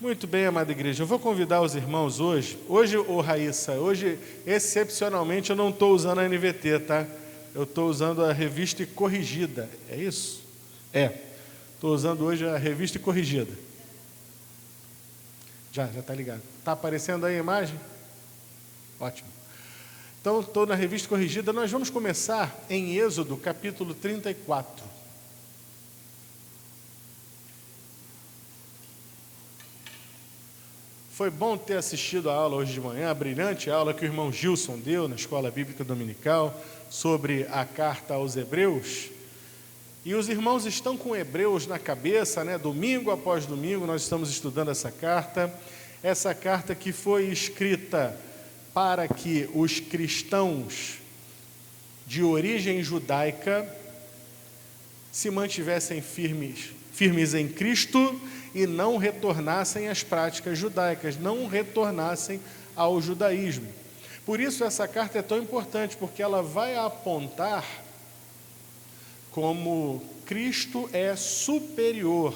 Muito bem, amada igreja, eu vou convidar os irmãos hoje, Raíssa, hoje excepcionalmente eu não estou usando a NVT, tá? Eu estou usando a Revista e Corrigida, é isso? Estou usando hoje a Revista e Corrigida. Já está ligado. Está aparecendo aí a imagem? Ótimo. Então, estou na Revista Corrigida, nós vamos começar em Êxodo, capítulo 34. Foi bom ter assistido a aula hoje de manhã, a brilhante aula que o irmão Gilson deu na Escola Bíblica Dominical sobre a carta aos Hebreus. E os irmãos estão com Hebreus na cabeça, né? Domingo após domingo nós estamos estudando essa carta que foi escrita para que os cristãos de origem judaica se mantivessem firmes em Cristo e não retornassem às práticas judaicas, não retornassem ao judaísmo. Por isso essa carta é tão importante, porque ela vai apontar como Cristo é superior.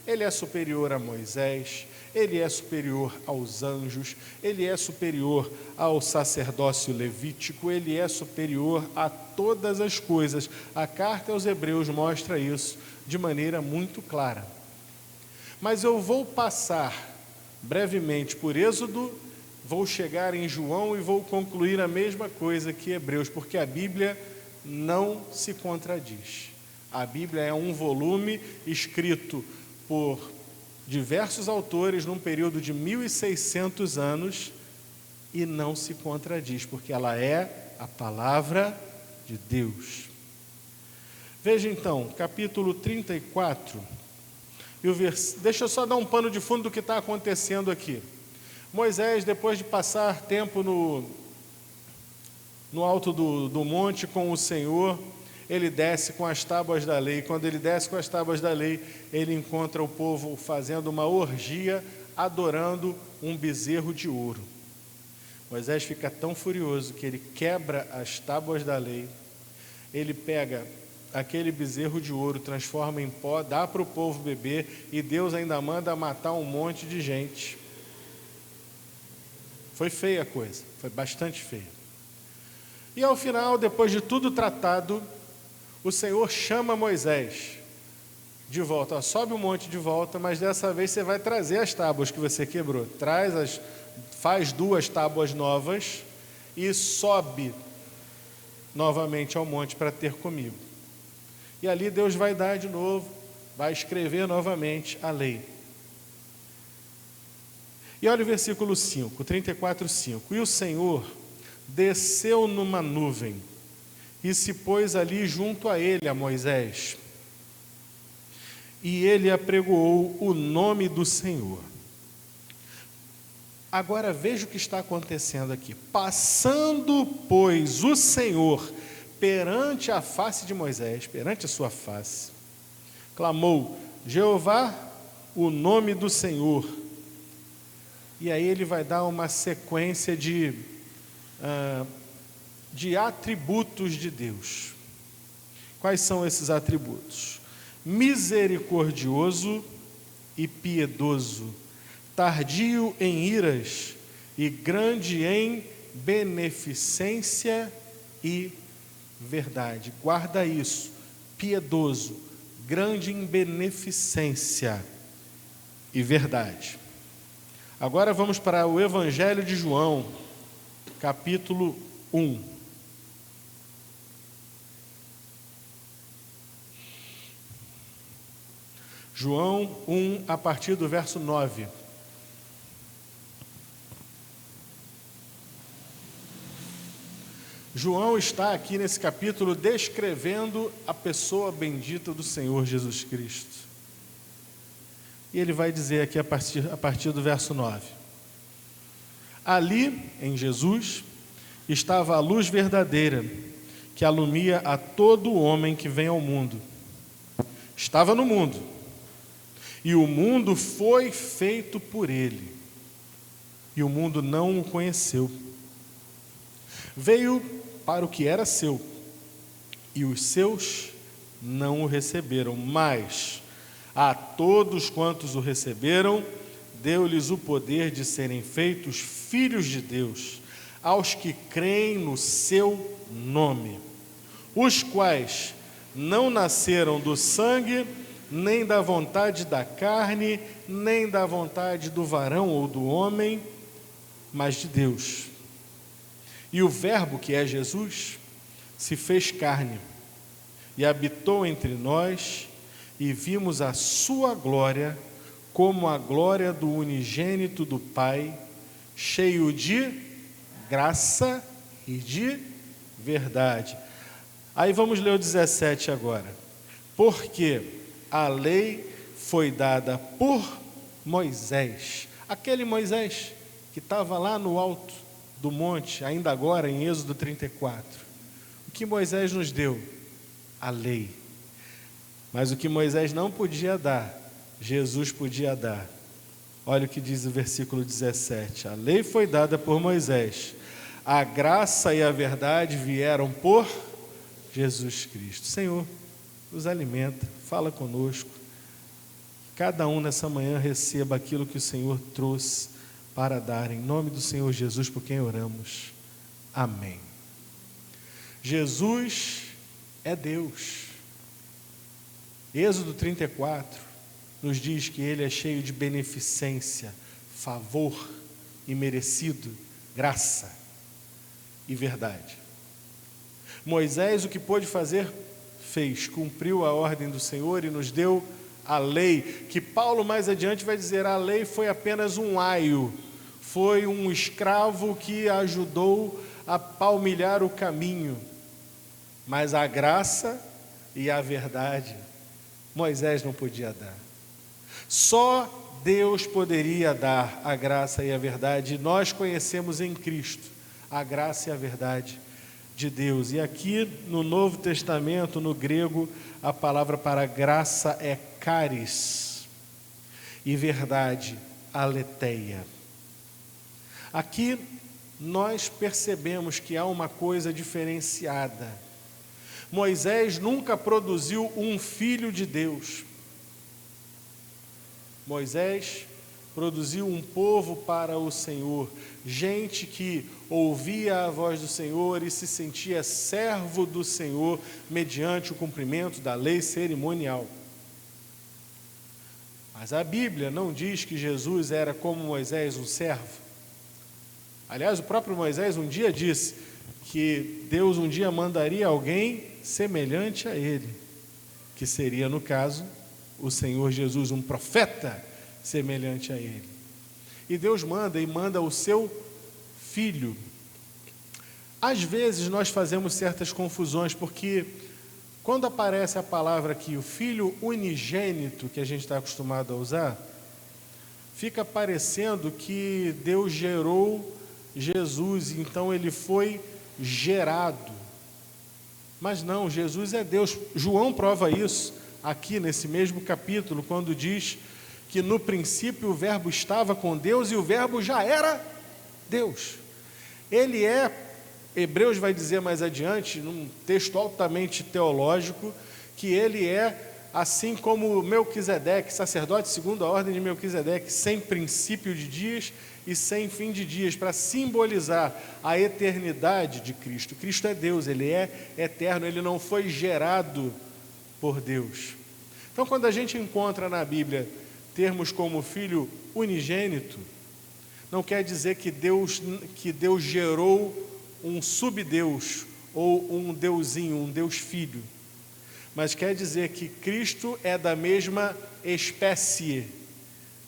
Ele é superior a Moisés, ele é superior aos anjos, ele é superior ao sacerdócio levítico, ele é superior a todas as coisas. A carta aos Hebreus mostra isso de maneira muito clara. Mas eu vou passar brevemente por Êxodo, vou chegar em João e vou concluir a mesma coisa que Hebreus, porque a Bíblia não se contradiz. A Bíblia é um volume escrito por diversos autores num período de 1600 anos e não se contradiz, porque ela é a palavra de Deus. Veja então, capítulo 34, deixa eu só dar um pano de fundo do que está acontecendo aqui. Moisés, depois de passar tempo no alto do monte com o Senhor, ele desce com as tábuas da lei. Quando ele desce com as tábuas da lei, ele encontra o povo fazendo uma orgia, adorando um bezerro de ouro. Moisés fica tão furioso que ele quebra as tábuas da lei, ele pega aquele bezerro de ouro, transforma em pó, dá para o povo beber, e Deus ainda manda matar um monte de gente. Foi feia a coisa, foi bastante feia. E ao final, depois de tudo tratado, o Senhor chama Moisés de volta. Sobe o monte de volta, mas dessa vez você vai trazer as tábuas que você quebrou. Faz 2 tábuas novas e sobe novamente ao monte para ter comigo. E ali Deus vai dar de novo, vai escrever novamente a lei. E olha o versículo 5, 34:5. E o Senhor desceu numa nuvem e se pôs ali junto a ele, a Moisés. E ele apregoou o nome do Senhor. Agora veja o que está acontecendo aqui. Passando, pois, o Senhor perante a face de Moisés, perante a sua face, clamou: Jeová, o nome do Senhor. E aí ele vai dar uma sequência de atributos de Deus. Quais são esses atributos? Misericordioso e piedoso, tardio em iras e grande em beneficência e verdade. Guarda isso, piedoso, grande em beneficência e verdade. Agora vamos para o Evangelho de João, capítulo 1. João 1, a partir do verso 9. João está aqui nesse capítulo descrevendo a pessoa bendita do Senhor Jesus Cristo. E ele vai dizer aqui a partir do verso 9. Ali, em Jesus, estava a luz verdadeira, que alumia a todo homem que vem ao mundo. Estava no mundo, e o mundo foi feito por ele, e o mundo não o conheceu. Veio para o que era seu, e os seus não o receberam, mas a todos quantos o receberam, deu-lhes o poder de serem feitos filhos de Deus, aos que creem no seu nome, os quais não nasceram do sangue, nem da vontade da carne, nem da vontade do varão ou do homem, mas de Deus. E o Verbo, que é Jesus, se fez carne e habitou entre nós, e vimos a sua glória, como a glória do unigênito do Pai, cheio de graça e de verdade. Aí vamos ler o 17 agora. Porque a lei foi dada por Moisés, aquele Moisés que estava lá no alto do monte, ainda agora em Êxodo 34. O que Moisés nos deu? A lei. Mas o que Moisés não podia dar, Jesus podia dar. Olha o que diz o versículo 17. A lei foi dada por Moisés, a graça e a verdade vieram por Jesus Cristo. Senhor, nos alimenta, fala conosco. Cada um nessa manhã receba aquilo que o Senhor trouxe para dar, em nome do Senhor Jesus, por quem oramos. Amém. Jesus é Deus. Êxodo 34 nos diz que Ele é cheio de beneficência, favor, imerecido, graça e verdade. Moisés, o que pôde fazer, fez, cumpriu a ordem do Senhor e nos deu a lei, que Paulo mais adiante vai dizer, a lei foi apenas um aio, foi um escravo que ajudou a palmilhar o caminho, mas a graça e a verdade, Moisés não podia dar. Só Deus poderia dar a graça e a verdade, e nós conhecemos em Cristo a graça e a verdade de Deus. E aqui no Novo Testamento, no grego, a palavra para graça é charis e verdade, aletheia. Aqui nós percebemos que há uma coisa diferenciada. Moisés nunca produziu um filho de Deus. Moisés produziu um povo para o Senhor, gente que ouvia a voz do Senhor e se sentia servo do Senhor mediante o cumprimento da lei cerimonial. Mas a Bíblia não diz que Jesus era como Moisés, um servo. Aliás, o próprio Moisés um dia disse que Deus um dia mandaria alguém semelhante a ele, que seria, no caso, o Senhor Jesus, um profeta semelhante a ele. E Deus manda o seu filho. Às vezes nós fazemos certas confusões, porque quando aparece a palavra aqui, o filho unigênito, que a gente está acostumado a usar, fica parecendo que Deus gerou Jesus, então ele foi gerado. Mas não, Jesus é Deus. João prova isso aqui nesse mesmo capítulo, quando diz que no princípio o verbo estava com Deus e o verbo já era Deus. Ele é, Hebreus vai dizer mais adiante, num texto altamente teológico, que ele é assim como Melquisedeque, sacerdote segundo a ordem de Melquisedeque, sem princípio de dias e sem fim de dias, para simbolizar a eternidade de Cristo. Cristo é Deus, ele é eterno, ele não foi gerado por Deus. Então, quando a gente encontra na Bíblia termos como filho unigênito, não quer dizer que Deus gerou um subdeus ou um deusinho, um Deus filho, mas quer dizer que Cristo é da mesma espécie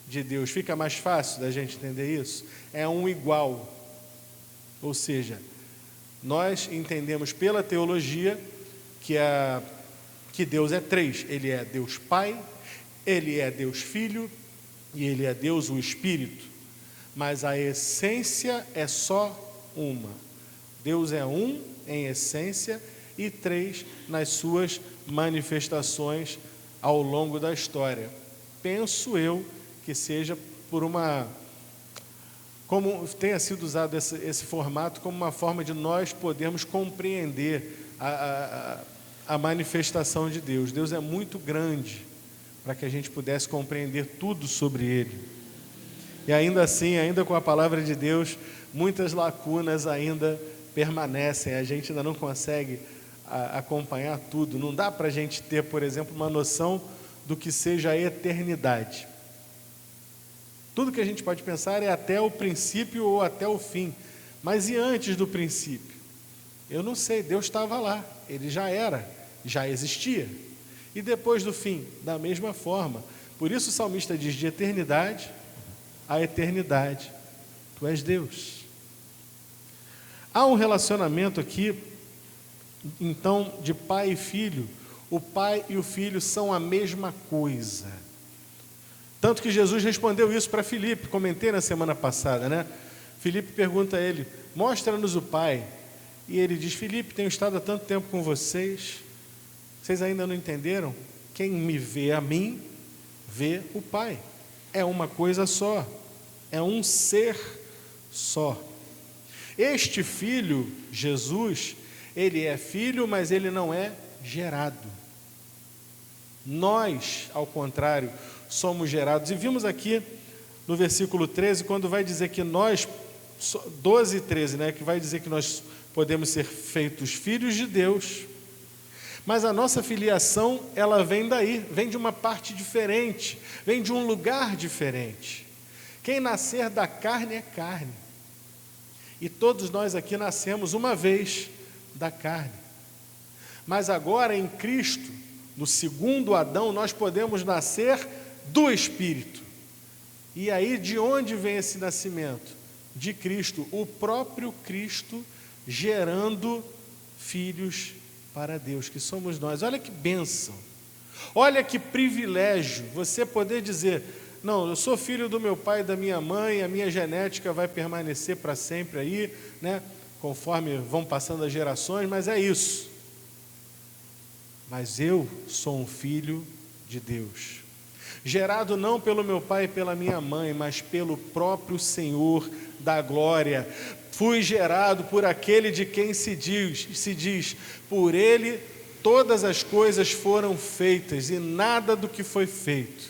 de Deus. Fica mais fácil da gente entender isso? É um igual. Ou seja, nós entendemos pela teologia que Deus é três. Ele é Deus Pai, Ele é Deus Filho e Ele é Deus o Espírito. Mas a essência é só uma. Deus é um em essência e três nas suas manifestações ao longo da história. Penso eu que seja por como tenha sido usado esse formato como uma forma de nós podermos compreender a manifestação de Deus. Deus é muito grande para que a gente pudesse compreender tudo sobre Ele. E ainda assim, ainda com a palavra de Deus, muitas lacunas ainda permanecem, a gente ainda não consegue acompanhar tudo. Não dá para a gente ter, por exemplo, uma noção do que seja a eternidade. Tudo que a gente pode pensar é até o princípio ou até o fim. Mas e antes do princípio? Eu não sei, Deus estava lá, Ele já era, já existia. E depois do fim, da mesma forma. Por isso o salmista diz: de eternidade a eternidade, Tu és Deus. Há um relacionamento aqui, então, de pai e filho. O pai e o filho são a mesma coisa. Tanto que Jesus respondeu isso para Filipe, comentei na semana passada, né? Filipe pergunta a ele: mostra-nos o Pai. E ele diz: Filipe, tenho estado há tanto tempo com vocês, vocês ainda não entenderam? Quem me vê a mim, vê o Pai. É uma coisa só, é um ser só. Este filho, Jesus, ele é filho, mas ele não é gerado. Nós, ao contrário, somos gerados. E vimos aqui no versículo 13, quando vai dizer que nós, 12 e 13, né, que vai dizer que nós podemos ser feitos filhos de Deus, mas a nossa filiação, ela vem daí, vem de uma parte diferente, vem de um lugar diferente. Quem nascer da carne é carne. E todos nós aqui nascemos uma vez da carne. Mas agora em Cristo, no segundo Adão, nós podemos nascer do Espírito. E aí de onde vem esse nascimento? De Cristo, o próprio Cristo gerando filhos para Deus, que somos nós. Olha que bênção, olha que privilégio você poder dizer: não, eu sou filho do meu pai e da minha mãe, a minha genética vai permanecer para sempre aí, né? Conforme vão passando as gerações, mas é isso. Mas eu sou um filho de Deus, gerado não pelo meu pai e pela minha mãe, mas pelo próprio Senhor da glória. Fui gerado por aquele de quem se diz, por ele todas as coisas foram feitas, e nada do que foi feito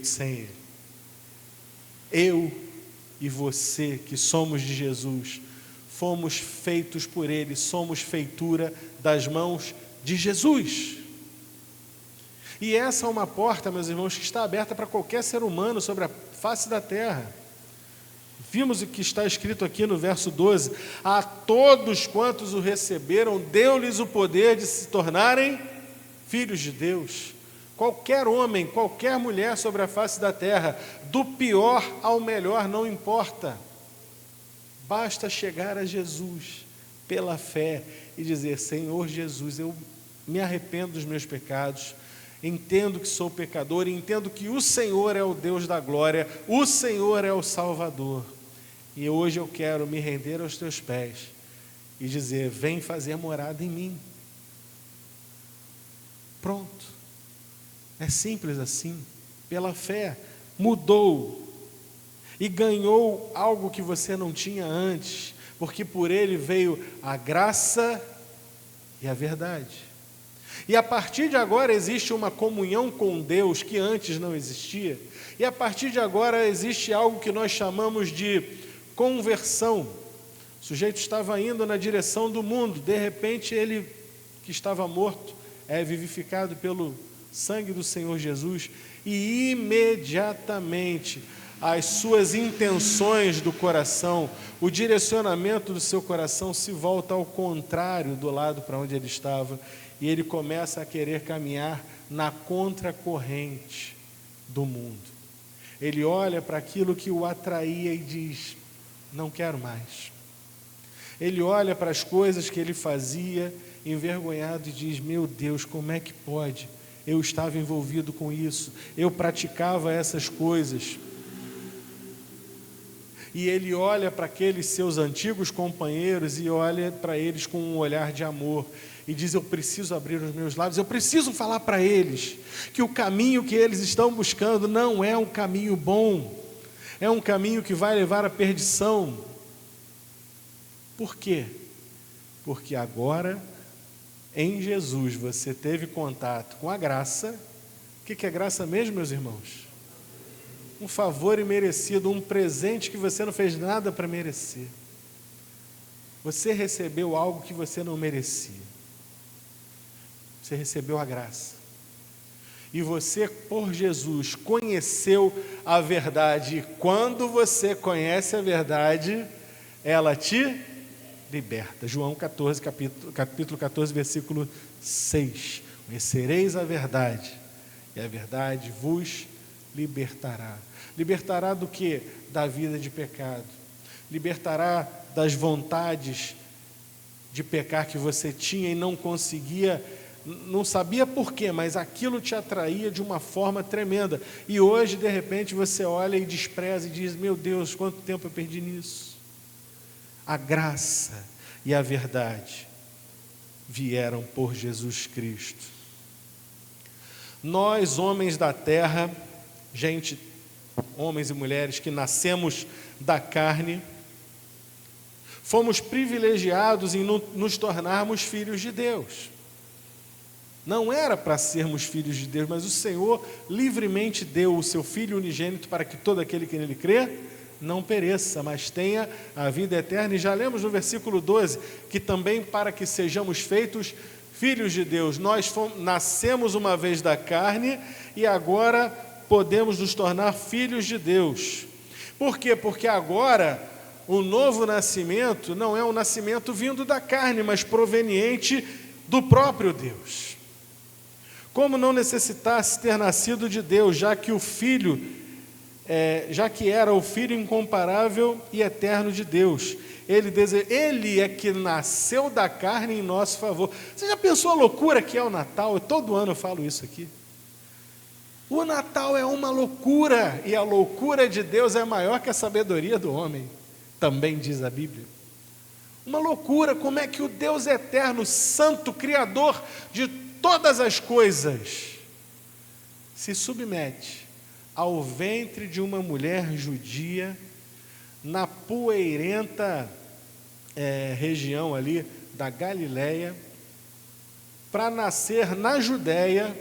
sem ele. Eu e você, que somos de Jesus, fomos feitos por ele, somos feitura das mãos de Jesus. E essa é uma porta, meus irmãos, que está aberta para qualquer ser humano sobre a face da terra. Vimos o que está escrito aqui no verso 12: a todos quantos o receberam, deu-lhes o poder de se tornarem filhos de Deus. Qualquer homem, qualquer mulher sobre a face da terra, do pior ao melhor, não importa. Basta chegar a Jesus pela fé e dizer: Senhor Jesus, eu me arrependo dos meus pecados, entendo que sou pecador, e entendo que o Senhor é o Deus da glória, o Senhor é o Salvador, e hoje eu quero me render aos teus pés e dizer: vem fazer morada em mim. Pronto, é simples assim. Pela fé mudou e ganhou algo que você não tinha antes, porque por ele veio a graça e a verdade. E a partir de agora existe uma comunhão com Deus que antes não existia. E a partir de agora existe algo que nós chamamos de conversão. O sujeito estava indo na direção do mundo, de repente ele, que estava morto, é vivificado pelo sangue do Senhor Jesus, e imediatamente as suas intenções do coração, o direcionamento do seu coração se volta ao contrário do lado para onde ele estava, e ele começa a querer caminhar na contracorrente do mundo. Ele olha para aquilo que o atraía e diz: não quero mais. Ele olha para as coisas que ele fazia envergonhado e diz: meu Deus, como é que pode? Eu estava envolvido com isso, eu praticava essas coisas. E ele olha para aqueles seus antigos companheiros e olha para eles com um olhar de amor e diz: eu preciso abrir os meus lábios, eu preciso falar para eles que o caminho que eles estão buscando não é um caminho bom, é um caminho que vai levar à perdição. Por quê? Porque agora, em Jesus, você teve contato com a graça. O que é graça mesmo, meus irmãos? um favor imerecido, um presente que você não fez nada para merecer. Você recebeu algo que você não merecia. Você recebeu a graça. E você, por Jesus, conheceu a verdade. E quando você conhece a verdade, ela te liberta. João 14, capítulo 14, versículo 6. Conhecereis a verdade, e a verdade vos libertará. Libertará do quê? Da vida de pecado. Libertará das vontades de pecar que você tinha e não conseguia, não sabia por quê, mas aquilo te atraía de uma forma tremenda. E hoje, de repente, você olha e despreza e diz: meu Deus, quanto tempo eu perdi nisso. A graça e a verdade vieram por Jesus Cristo. Nós, homens da terra, gente, homens e mulheres que nascemos da carne, fomos privilegiados em nos tornarmos filhos de Deus. Não era para sermos filhos de Deus, mas o Senhor livremente deu o seu Filho unigênito para que todo aquele que nele crê não pereça, mas tenha a vida eterna. E já lemos no versículo 12, que também para que sejamos feitos filhos de Deus, nós nascemos uma vez da carne e agora podemos nos tornar filhos de Deus. Por quê? Porque agora o novo nascimento não é um nascimento vindo da carne, mas proveniente do próprio Deus. Como não necessitasse ter nascido de Deus, já que era o Filho incomparável e eterno de Deus. Ele é que nasceu da carne em nosso favor. Você já pensou a loucura que é o Natal? Todo ano eu falo isso aqui. O Natal é uma loucura, e a loucura de Deus é maior que a sabedoria do homem, também diz a Bíblia. Uma loucura, como é que o Deus eterno, santo, criador de todas as coisas, se submete ao ventre de uma mulher judia, na poeirenta região ali da Galileia, para nascer na Judéia,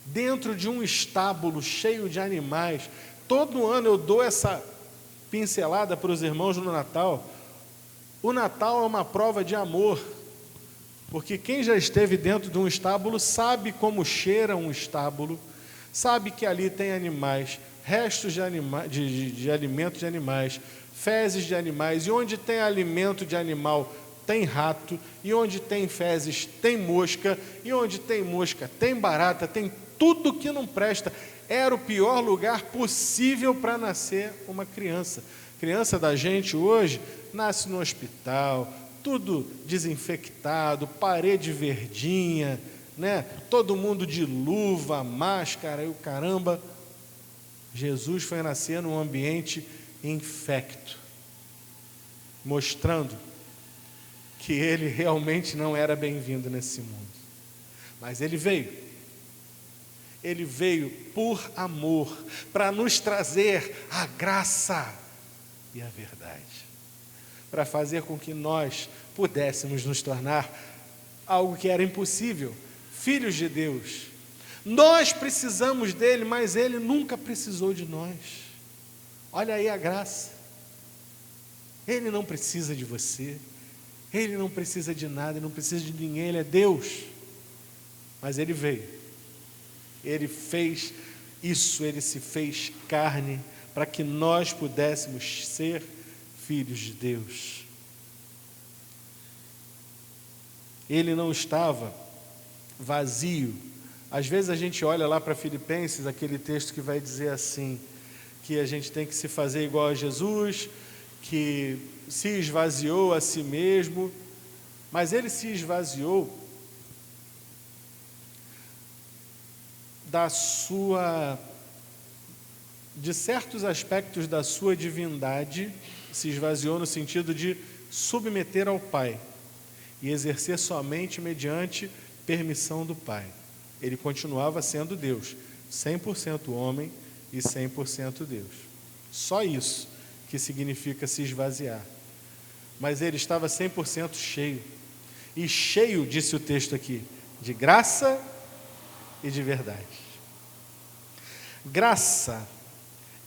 dentro de um estábulo cheio de animais. Todo ano eu dou essa pincelada para os irmãos no Natal. O Natal é uma prova de amor, porque quem já esteve dentro de um estábulo sabe como cheira um estábulo, sabe que ali tem animais, restos de alimento de animais, fezes de animais, e onde tem alimento de animal tem rato, e onde tem fezes tem mosca, e onde tem mosca tem barata, tem tudo que não presta. Era o pior lugar possível para nascer uma criança. Criança da gente hoje nasce no hospital, tudo desinfectado, parede verdinha, né? Todo mundo de luva, máscara e o caramba. Jesus foi nascer num ambiente infecto, mostrando que ele realmente não era bem-vindo nesse mundo. Mas ele veio por amor, para nos trazer a graça e a verdade, para fazer com que nós pudéssemos nos tornar algo que era impossível, filhos de Deus. Nós precisamos dele, mas ele nunca precisou de nós. Olha aí a graça. Ele não precisa de você, ele não precisa de nada, ele não precisa de ninguém, ele é Deus. Mas ele veio, ele fez isso, ele se fez carne para que nós pudéssemos ser filhos de Deus. Ele não estava vazio. Às vezes a gente olha lá para Filipenses, aquele texto que vai dizer assim, que a gente tem que se fazer igual a Jesus, que se esvaziou a si mesmo, mas ele se esvaziou de certos aspectos da sua divindade, se esvaziou no sentido de submeter ao Pai e exercer somente mediante permissão do Pai. Ele continuava sendo Deus, 100% homem e 100% Deus. Só isso que significa se esvaziar. Mas ele estava 100% cheio. E cheio, disse o texto aqui, de graça e de verdade. Graça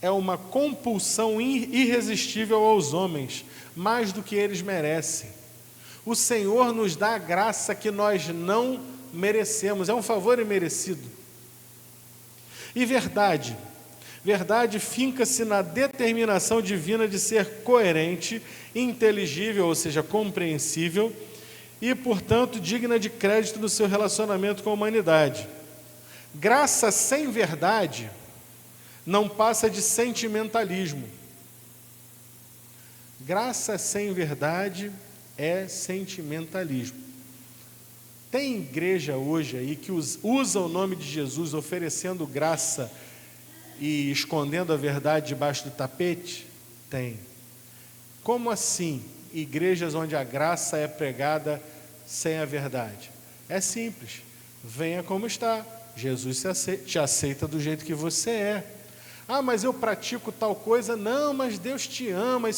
é uma compulsão irresistível aos homens, mais do que eles merecem. O Senhor nos dá a graça que nós não merecemos, é um favor imerecido. E verdade finca-se na determinação divina de ser coerente, inteligível, ou seja, compreensível, e, portanto, digna de crédito no seu relacionamento com a humanidade. Graça sem verdade não passa de sentimentalismo. Graça sem verdade é sentimentalismo. Tem igreja hoje aí que usa o nome de Jesus oferecendo graça e escondendo a verdade debaixo do tapete? Tem. Como assim, igrejas onde a graça é pregada sem a verdade? É simples. Venha como está. Jesus te aceita do jeito que você é. Ah, mas eu pratico tal coisa. Não, mas Deus te ama.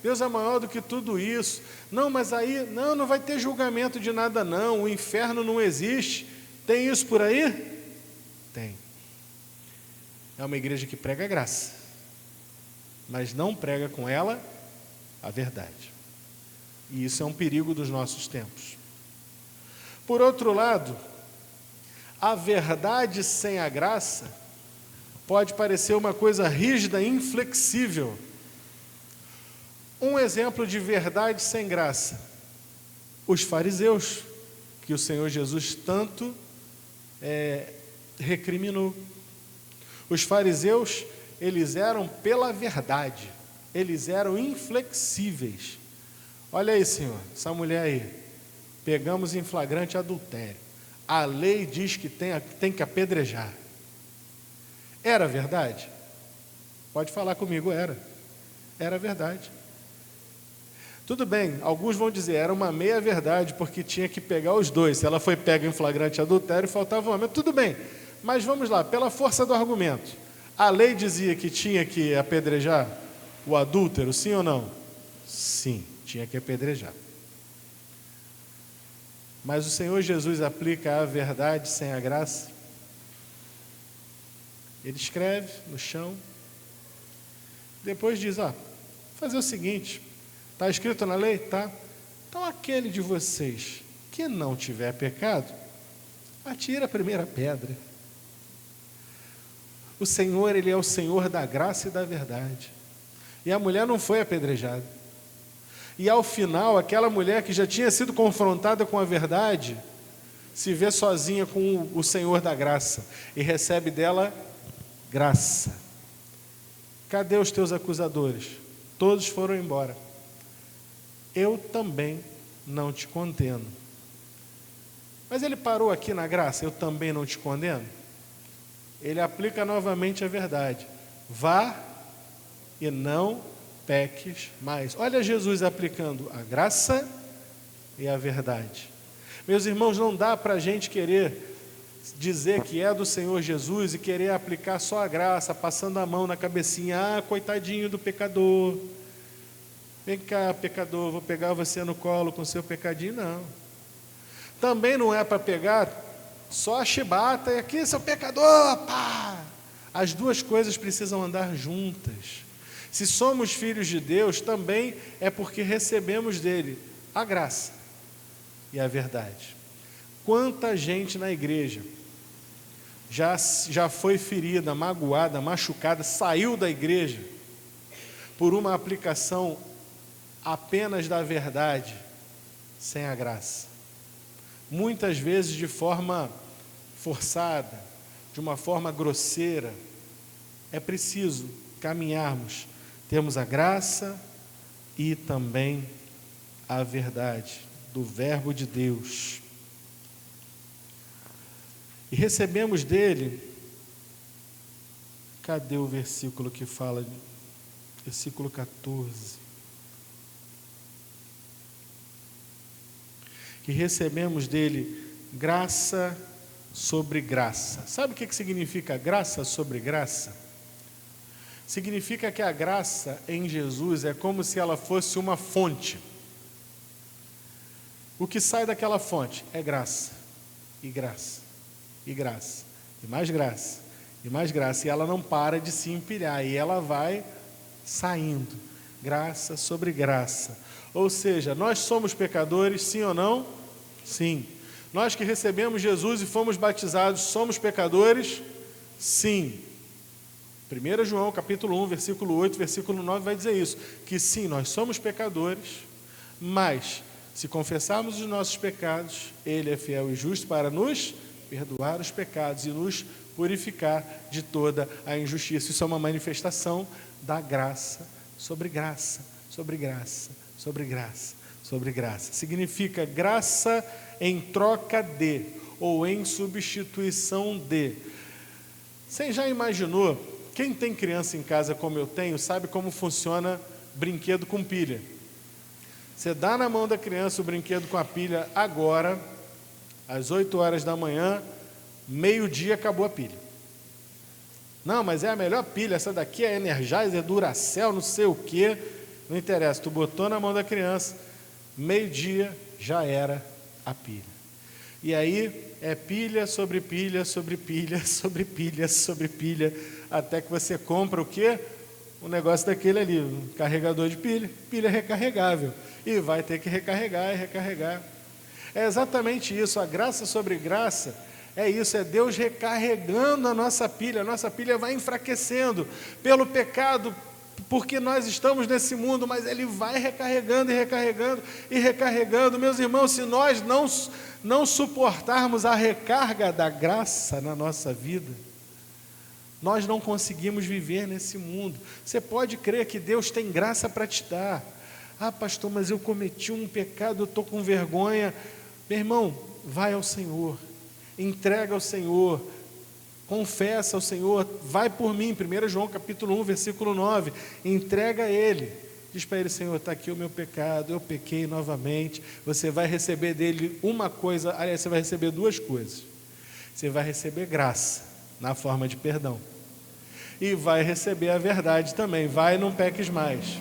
Deus é maior do que tudo isso. Não, mas aí, não vai ter julgamento de nada não. O inferno não existe. Tem isso por aí? Tem. É uma igreja que prega a graça, mas não prega com ela a verdade. E isso é um perigo dos nossos tempos. Por outro lado, a verdade sem a graça pode parecer uma coisa rígida e inflexível. Um exemplo de verdade sem graça: os fariseus, que o Senhor Jesus tanto recriminou. Os fariseus, eles eram pela verdade, eles eram inflexíveis. Olha aí, Senhor, essa mulher aí, pegamos em flagrante adultério. A lei diz que tem que apedrejar. Era verdade? Pode falar comigo, era verdade. Tudo bem, alguns vão dizer, era uma meia verdade, porque tinha que pegar os dois. Se ela foi pega em flagrante adultério, faltava um homem. Tudo bem, mas vamos lá, pela força do argumento. A lei dizia que tinha que apedrejar o adúltero, sim ou não? Sim, tinha que apedrejar. Mas o Senhor Jesus aplica a verdade sem a graça. Ele escreve no chão, depois diz, fazer o seguinte, está escrito na lei? Tá. Então aquele de vocês que não tiver pecado, atira a primeira pedra. O Senhor, Ele é o Senhor da graça e da verdade. E a mulher não foi apedrejada. E ao final, aquela mulher que já tinha sido confrontada com a verdade, se vê sozinha com o Senhor da graça e recebe dela graça. Cadê os teus acusadores? Todos foram embora. Eu também não te condeno. Mas ele parou aqui na graça, eu também não te condeno? Ele aplica novamente a verdade. Vá e não peques mais. Olha Jesus aplicando a graça e a verdade. Meus irmãos, não dá para a gente querer dizer que é do Senhor Jesus e querer aplicar só a graça, passando a mão na cabecinha. Coitadinho do pecador. Vem cá, pecador, vou pegar você no colo com seu pecadinho. Não. Também não é para pegar só a chibata e aqui, seu pecador, pá! As duas coisas precisam andar juntas. Se somos filhos de Deus, também é porque recebemos dele a graça e a verdade. Quanta gente na igreja já foi ferida, magoada, machucada, saiu da igreja por uma aplicação apenas da verdade, sem a graça. Muitas vezes de forma forçada, de uma forma grosseira. É preciso caminharmos, temos a graça e também a verdade do Verbo de Deus. E recebemos dele, cadê o versículo que fala, versículo 14, que recebemos dele graça sobre graça. Sabe o que significa graça sobre graça? Significa que a graça em Jesus é como se ela fosse uma fonte. O que sai daquela fonte é graça, e graça, e graça, e mais graça, e mais graça. E ela não para de se empilhar, e ela vai saindo, graça sobre graça. Ou seja, nós somos pecadores, sim ou não? Sim. Nós que recebemos Jesus e fomos batizados, somos pecadores? Sim. 1 João capítulo 1, versículo 8, versículo 9 vai dizer isso, que sim, nós somos pecadores, mas se confessarmos os nossos pecados, Ele é fiel e justo para nos perdoar os pecados e nos purificar de toda a injustiça. Isso é uma manifestação da graça sobre graça, sobre graça, sobre graça, sobre graça. Significa graça em troca de, ou em substituição de. Você já imaginou? Quem tem criança em casa como eu tenho, sabe como funciona brinquedo com pilha. Você dá na mão da criança o brinquedo com a pilha agora, às 8 horas da manhã, meio-dia acabou a pilha. Não, mas é a melhor pilha, essa daqui é Energizer, Duracell, não sei o quê. Não interessa, tu botou na mão da criança, meio-dia já era a pilha. E aí é pilha sobre pilha, sobre pilha, sobre pilha, sobre pilha, até que você compra o quê? Um negócio daquele ali, um carregador de pilha, pilha recarregável. E vai ter que recarregar e recarregar. É exatamente isso, a graça sobre graça é isso, é Deus recarregando a nossa pilha vai enfraquecendo pelo pecado, porque nós estamos nesse mundo, mas Ele vai recarregando e recarregando e recarregando. Meus irmãos, se nós não suportarmos a recarga da graça na nossa vida, nós não conseguimos viver nesse mundo. Você pode crer que Deus tem graça para te dar. Ah, pastor, mas eu cometi um pecado, eu estou com vergonha. Meu irmão, vai ao Senhor, entrega ao Senhor, confessa ao Senhor, vai por mim, 1 João capítulo 1, versículo 9, entrega a Ele, diz para Ele: Senhor, está aqui o meu pecado, eu pequei novamente. Você vai receber dele uma coisa, aliás, você vai receber duas coisas. Você vai receber graça, na forma de perdão, e vai receber a verdade também, vai, não peques mais.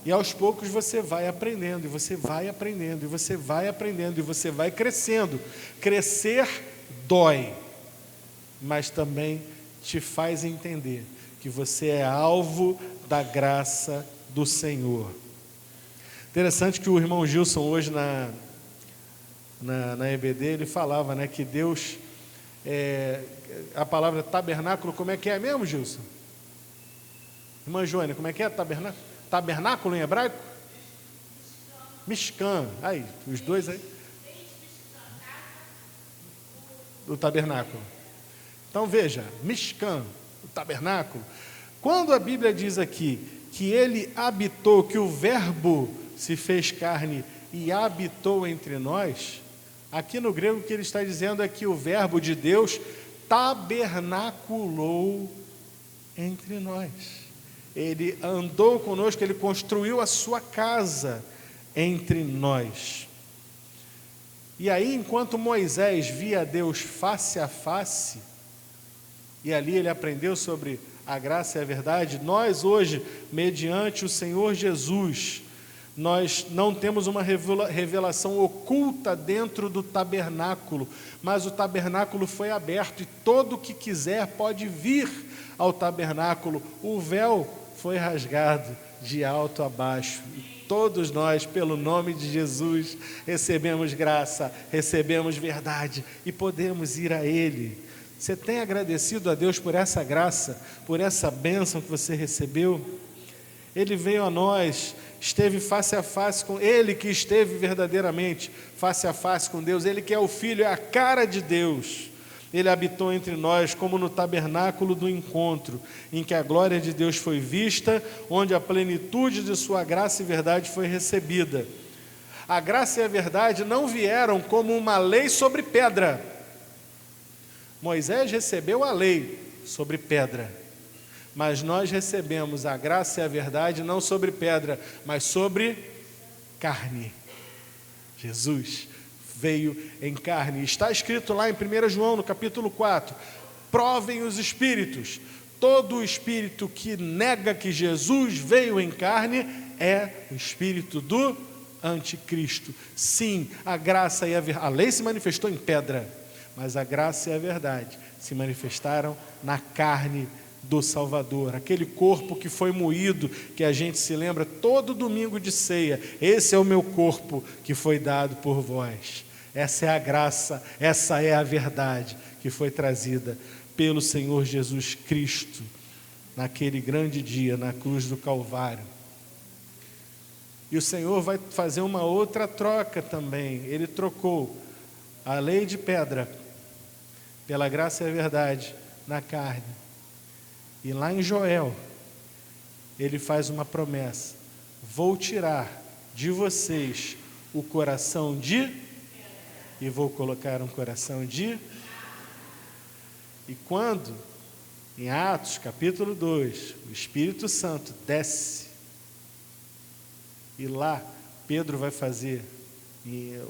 E aos poucos você vai aprendendo, e você vai aprendendo, e você vai aprendendo, e você vai crescendo. Crescer dói, mas também te faz entender que você é alvo da graça do Senhor. Interessante que o irmão Gilson hoje na EBD, ele falava, né, que Deus, a palavra tabernáculo, como é que é mesmo, Gilson? Irmã Joana, como é que é tabernáculo? Tabernáculo em hebraico? Mishkan. Aí, os dois aí. Do tabernáculo. Então veja, Mishkan, o tabernáculo. Quando a Bíblia diz aqui que Ele habitou, que o Verbo se fez carne e habitou entre nós, aqui no grego o que ele está dizendo é que o Verbo de Deus tabernaculou entre nós. Ele andou conosco, Ele construiu a sua casa entre nós. E aí, enquanto Moisés via Deus face a face, e ali ele aprendeu sobre a graça e a verdade, nós hoje, mediante o Senhor Jesus, nós não temos uma revelação oculta dentro do tabernáculo, mas o tabernáculo foi aberto, e todo o que quiser pode vir ao tabernáculo. O véu foi rasgado de alto a baixo, e todos nós, pelo nome de Jesus, recebemos graça, recebemos verdade, e podemos ir a Ele. Você tem agradecido a Deus por essa graça, por essa bênção que você recebeu? Ele veio a nós, esteve face a face com Ele, que esteve verdadeiramente face a face com Deus, Ele que é o Filho, é a cara de Deus. Ele habitou entre nós como no tabernáculo do encontro, em que a glória de Deus foi vista, onde a plenitude de sua graça e verdade foi recebida. A graça e a verdade não vieram como uma lei sobre pedra. Moisés recebeu a lei sobre pedra, mas nós recebemos a graça e a verdade não sobre pedra, mas sobre carne. Jesus veio em carne. Está escrito lá em 1 João, no capítulo 4, provem os espíritos. Todo espírito que nega que Jesus veio em carne é o espírito do anticristo. Sim, a graça e a lei se manifestou em pedra, mas a graça e a verdade se manifestaram na carne do Salvador, aquele corpo que foi moído, que a gente se lembra todo domingo de ceia. Esse é o meu corpo que foi dado por vós. Essa é a graça, essa é a verdade que foi trazida pelo Senhor Jesus Cristo naquele grande dia, na cruz do Calvário. E o Senhor vai fazer uma outra troca também. Ele trocou a lei de pedra pela graça e a verdade na carne. E lá em Joel, ele faz uma promessa: vou tirar de vocês o coração de, e vou colocar um coração de. E quando, em Atos capítulo 2, o Espírito Santo desce, e lá Pedro vai fazer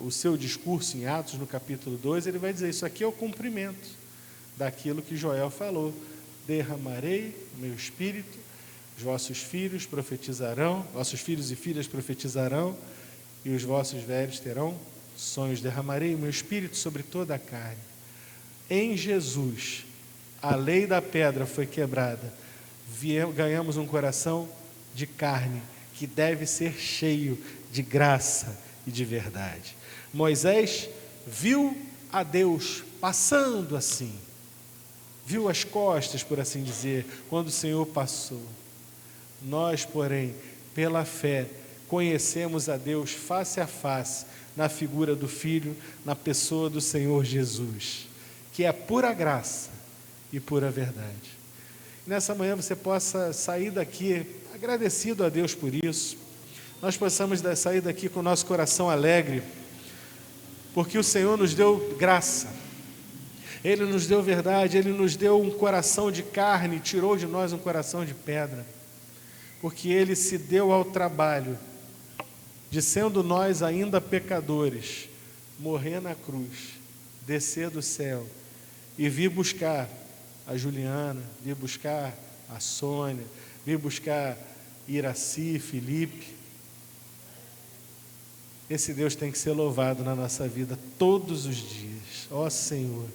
o seu discurso em Atos no capítulo 2, ele vai dizer: isso aqui é o cumprimento daquilo que Joel falou: derramarei o meu espírito, os vossos filhos profetizarão, vossos filhos e filhas profetizarão, e os vossos velhos terão sonhos. Derramarei o meu espírito sobre toda a carne. Em Jesus, a lei da pedra foi quebrada, ganhamos um coração de carne, que deve ser cheio de graça e de verdade. Moisés viu a Deus passando assim, viu as costas, por assim dizer, quando o Senhor passou. Nós, porém, pela fé, conhecemos a Deus face a face, na figura do Filho, na pessoa do Senhor Jesus, que é pura graça e pura verdade. Nessa manhã você possa sair daqui agradecido a Deus por isso. Nós possamos sair daqui com o nosso coração alegre, porque o Senhor nos deu graça, Ele nos deu verdade, Ele nos deu um coração de carne, tirou de nós um coração de pedra, porque Ele se deu ao trabalho de, sendo nós ainda pecadores, morrer na cruz, descer do céu e vir buscar a Juliana, vir buscar a Sônia, vir buscar Iraci, Felipe. Esse Deus tem que ser louvado na nossa vida todos os dias. Ó Senhor,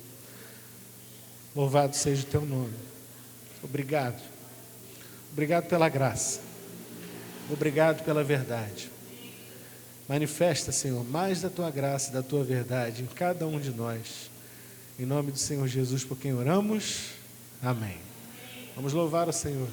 louvado seja o teu nome. Obrigado. Obrigado pela graça. Obrigado pela verdade. Manifesta, Senhor, mais da tua graça e da tua verdade em cada um de nós. Em nome do Senhor Jesus, por quem oramos. Amém. Vamos louvar o Senhor.